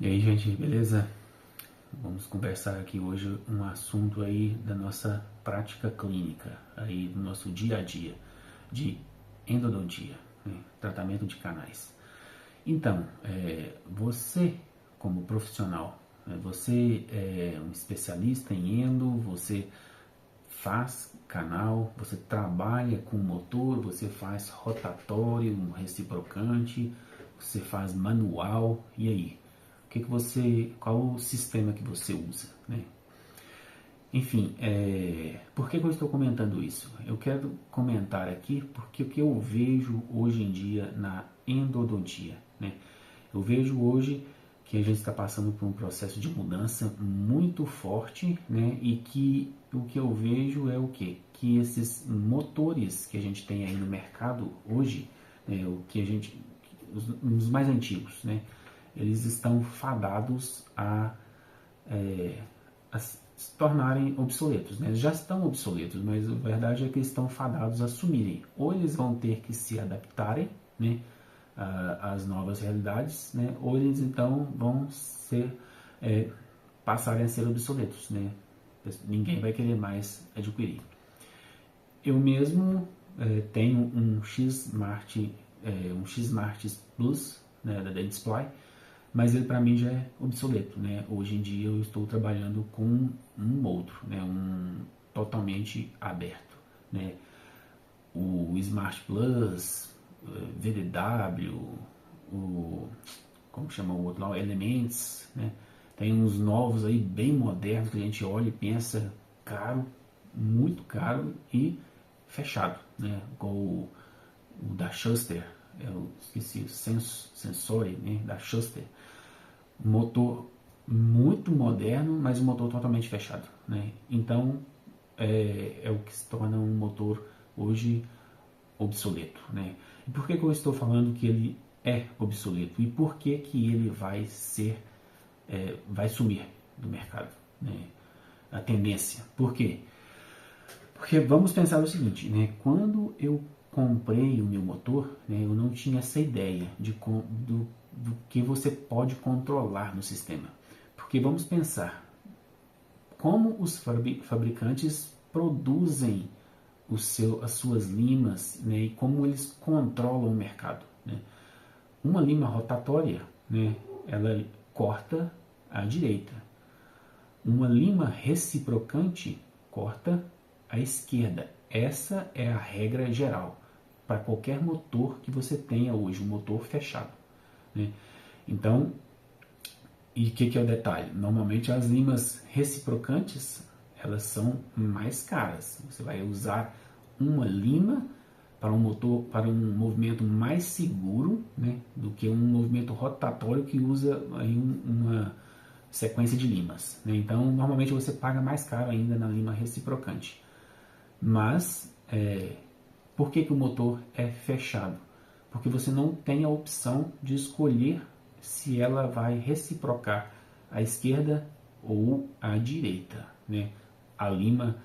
E aí, gente, beleza? Vamos conversar aqui hoje um assunto aí da nossa prática clínica, aí do nosso dia a dia, de endodontia, né? Tratamento de canais. Então, você como profissional, né? Você é um especialista em endo, você faz canal, você trabalha com motor, você faz rotatório, um reciprocante, você faz manual, e aí? Qual o sistema que você usa, né? Enfim, por que eu estou comentando isso? Eu quero comentar aqui porque o que eu vejo hoje em dia na endodontia, né? Eu vejo hoje que a gente está passando por um processo de mudança muito forte, né? E que o que eu vejo é o quê? Que esses motores que a gente tem aí no mercado hoje, né? Os mais antigos, né? Eles estão fadados a se tornarem obsoletos, né? Eles já estão obsoletos, mas a verdade é que eles estão fadados a sumirem. Ou eles vão ter que se adaptarem, né, às novas realidades, né? Ou eles então vão passarem a ser obsoletos, né? Ninguém vai querer mais adquirir. Eu mesmo tenho um X-Mart Plus, né, da Dentsply, mas ele para mim já é obsoleto, né? Hoje em dia eu estou trabalhando com um outro, né? Um totalmente aberto, né? O Smart Plus, VDW, o como chama o outro lá, o Elements, né? Tem uns novos aí bem modernos que a gente olha e pensa caro, muito caro e fechado, né? Com o da Schuster, eu esqueci, o Sensori, né? Da Schuster, motor muito moderno, mas um motor totalmente fechado, né? Então é o que se torna um motor hoje obsoleto, né? E por que eu estou falando que ele é obsoleto e por que ele vai sumir do mercado, né? A tendência. Por quê? Porque vamos pensar o seguinte, né? Quando eu comprei o meu motor, né, eu não tinha essa ideia do que você pode controlar no sistema. Porque vamos pensar, como os fabricantes produzem as suas limas, né, e como eles controlam o mercado, né? Uma lima rotatória, né, ela corta à direita. Uma lima reciprocante corta à esquerda. Essa é a regra geral para qualquer motor que você tenha hoje, um motor fechado, né? Então, e o que é o detalhe? Normalmente as limas reciprocantes, elas são mais caras. Você vai usar uma lima para um motor, para um movimento mais seguro, né, do que um movimento rotatório que usa aí uma sequência de limas, né? Então, normalmente você paga mais caro ainda na lima reciprocante. Mas, por que o motor é fechado? Porque você não tem a opção de escolher se ela vai reciprocar à esquerda ou à direita, né? A lima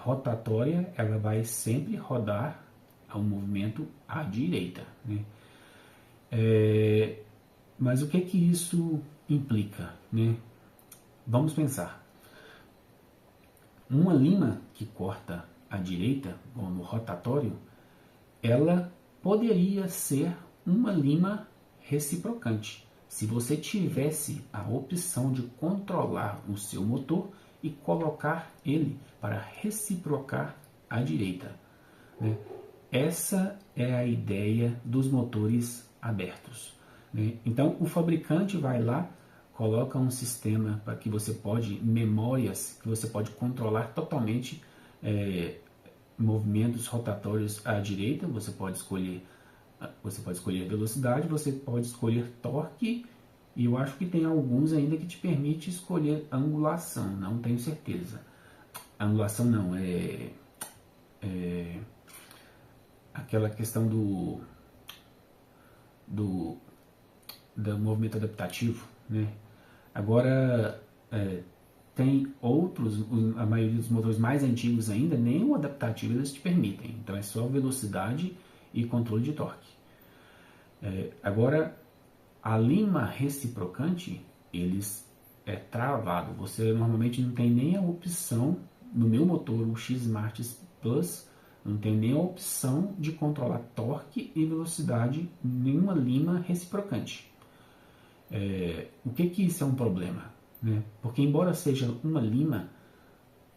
rotatória, ela vai sempre rodar a um movimento à direita, né? Mas o que isso implica, né? Vamos pensar. Uma lima que corta à direita, ou no rotatório, ela poderia ser uma lima reciprocante, se você tivesse a opção de controlar o seu motor e colocar ele para reciprocar à direita, né? Essa é a ideia dos motores abertos, né? Então o fabricante vai lá, coloca um sistema para que você pode, memórias que você pode controlar totalmente, movimentos rotatórios à direita. Você pode escolher velocidade, você pode escolher torque, e eu acho que tem alguns ainda que te permite escolher angulação, não tenho certeza. Angulação não, aquela questão do, do movimento adaptativo, né? Agora, tem outros, a maioria dos motores mais antigos ainda, nem o adaptativo eles te permitem. Então é só velocidade e controle de torque. Agora, A lima reciprocante, eles é travado. Você normalmente não tem nem a opção, no meu motor, o X-Smart Plus, não tem nem a opção de controlar torque e velocidade em uma lima reciprocante. O que isso é um problema? Né? Porque embora seja uma lima,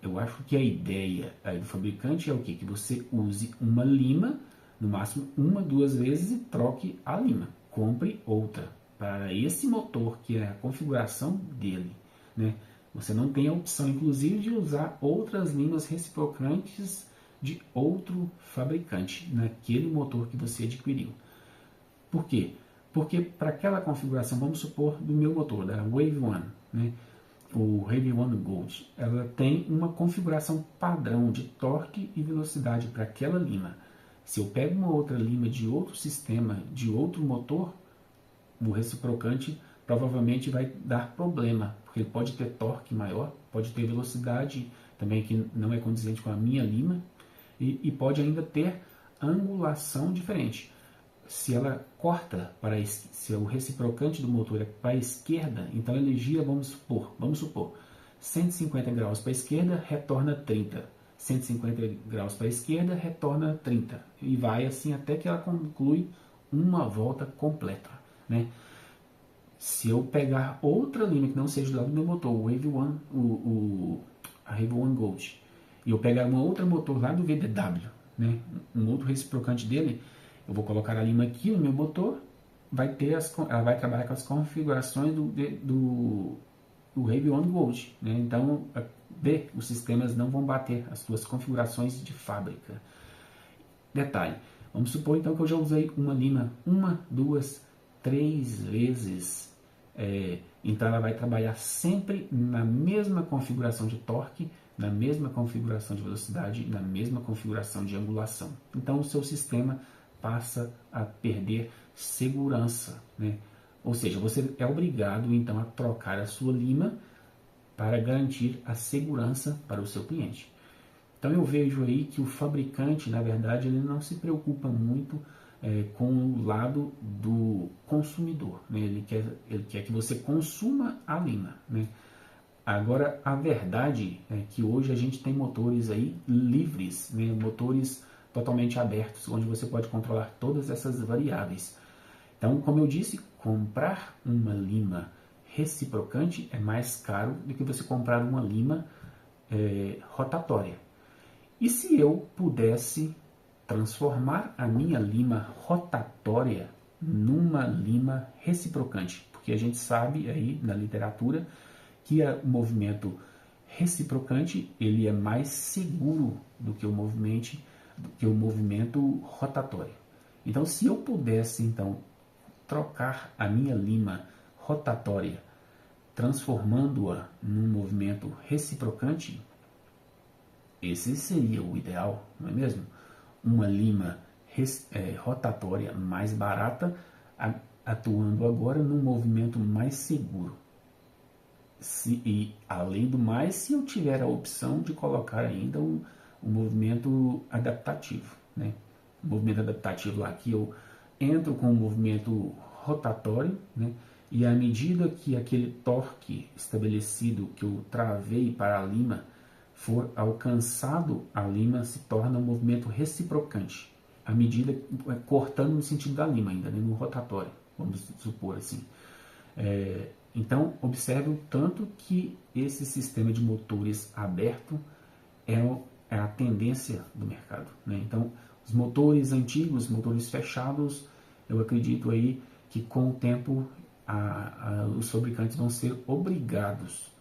eu acho que a ideia aí do fabricante é o quê? Que você use uma lima, no máximo uma, duas vezes, e troque a lima. Compre outra para esse motor, que é a configuração dele. Né? Você não tem a opção, inclusive, de usar outras limas reciprocantes de outro fabricante naquele motor que você adquiriu. Por quê? Porque para aquela configuração, vamos supor, do meu motor, da Wave One, né? O Wave One Gold, ela tem uma configuração padrão de torque e velocidade para aquela lima. Se eu pego uma outra lima de outro sistema, de outro motor, o reciprocante provavelmente vai dar problema, porque ele pode ter torque maior, pode ter velocidade também que não é condizente com a minha lima, e pode ainda ter angulação diferente. Se ela corta se o reciprocante do motor é para a esquerda, então ele gira, vamos supor, 150 graus para a esquerda, retorna 30. 150 graus para a esquerda, retorna 30. E vai assim até que ela conclui uma volta completa. Né? Se eu pegar outra linha que não seja do lado do meu motor, o Wave One, a Wave One Gold, e eu pegar uma outra motor lá do VDW, né? Um outro reciprocante dele, eu vou colocar a lima aqui no meu motor, ela vai trabalhar com as configurações do Wave One Gold. Né? Então, os sistemas não vão bater as suas configurações de fábrica. Detalhe, vamos supor então que eu já usei uma lima 1, 2, 3 vezes. Então ela vai trabalhar sempre na mesma configuração de torque, na mesma configuração de velocidade, na mesma configuração de angulação. Então o seu sistema passa a perder segurança, né? Ou seja, você é obrigado então a trocar a sua lima para garantir a segurança para o seu cliente. Então eu vejo aí que o fabricante, na verdade, ele não se preocupa muito com o lado do consumidor, né? Ele quer que você consuma a lima, né? Agora, a verdade é que hoje a gente tem motores aí livres, né? Motores totalmente abertos, onde você pode controlar todas essas variáveis. Então, como eu disse, comprar uma lima reciprocante é mais caro do que você comprar uma lima rotatória. E se eu pudesse transformar a minha lima rotatória numa lima reciprocante? Porque a gente sabe aí na literatura que o movimento reciprocante ele é mais seguro do que o movimento rotatório. Então, se eu pudesse então trocar a minha lima rotatória, transformando-a num movimento reciprocante, esse seria o ideal, não é mesmo? Uma lima rotatória mais barata, atuando agora num movimento mais seguro. E além do mais, se eu tiver a opção de colocar ainda um movimento adaptativo, né? O movimento adaptativo lá que eu entro com o movimento rotatório, né? E à medida que aquele torque estabelecido que eu travei para a lima for alcançado, a lima se torna um movimento reciprocante, à medida cortando no sentido da lima ainda, né? No rotatório, vamos supor assim. Então, observe o tanto que esse sistema de motores aberto é a tendência do mercado. Né? Então, os motores antigos, motores fechados, eu acredito aí que com o tempo os fabricantes vão ser obrigados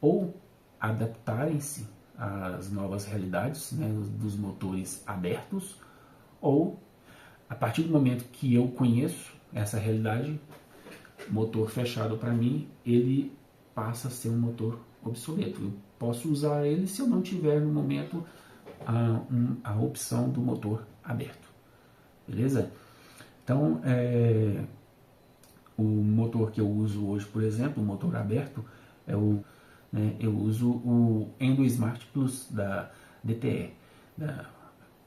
ou adaptarem-se às novas realidades, né, dos motores abertos, ou a partir do momento que eu conheço essa realidade, motor fechado para mim, ele passa a ser um motor obsoleto. Eu posso usar ele se eu não tiver no momento a opção do motor aberto. Beleza? Então, o motor que eu uso hoje, por exemplo, o motor aberto, eu uso o EndoSmart Plus da DTE.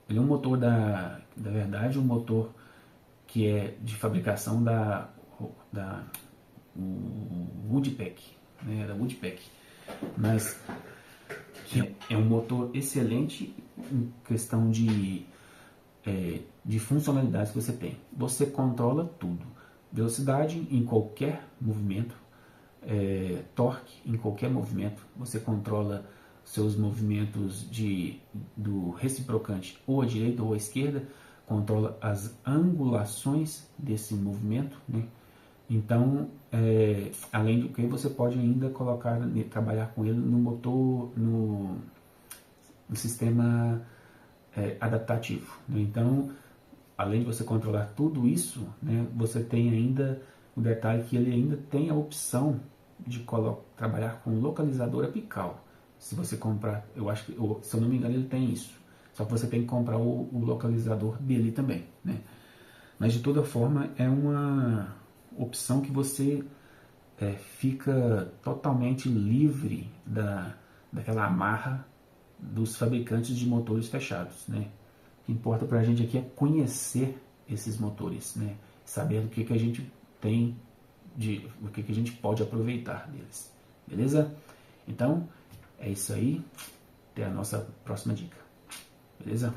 Ele é um motor da verdade, um motor que é de fabricação da o Woodpeck, né, da Woodpeck, mas que é um motor excelente em questão de funcionalidades que você tem. Você controla tudo, velocidade em qualquer movimento, torque em qualquer movimento, você controla seus movimentos do reciprocante ou à direita ou à esquerda, controla as angulações desse movimento, né? Então, além do que, você pode ainda trabalhar com ele no motor, no sistema adaptativo, né? Então, além de você controlar tudo isso, né, você tem ainda o detalhe que ele ainda tem a opção de trabalhar com localizador apical. Se você comprar, eu acho que, se eu não me engano, ele tem isso. Só que você tem que comprar o localizador dele também, né? Mas de toda forma é uma opção que você fica totalmente livre daquela amarra dos fabricantes de motores fechados, né? O que importa para a gente aqui é conhecer esses motores, né? Saber o que a gente tem, o que a gente pode aproveitar deles, beleza? Então, é isso aí, até a nossa próxima dica, beleza?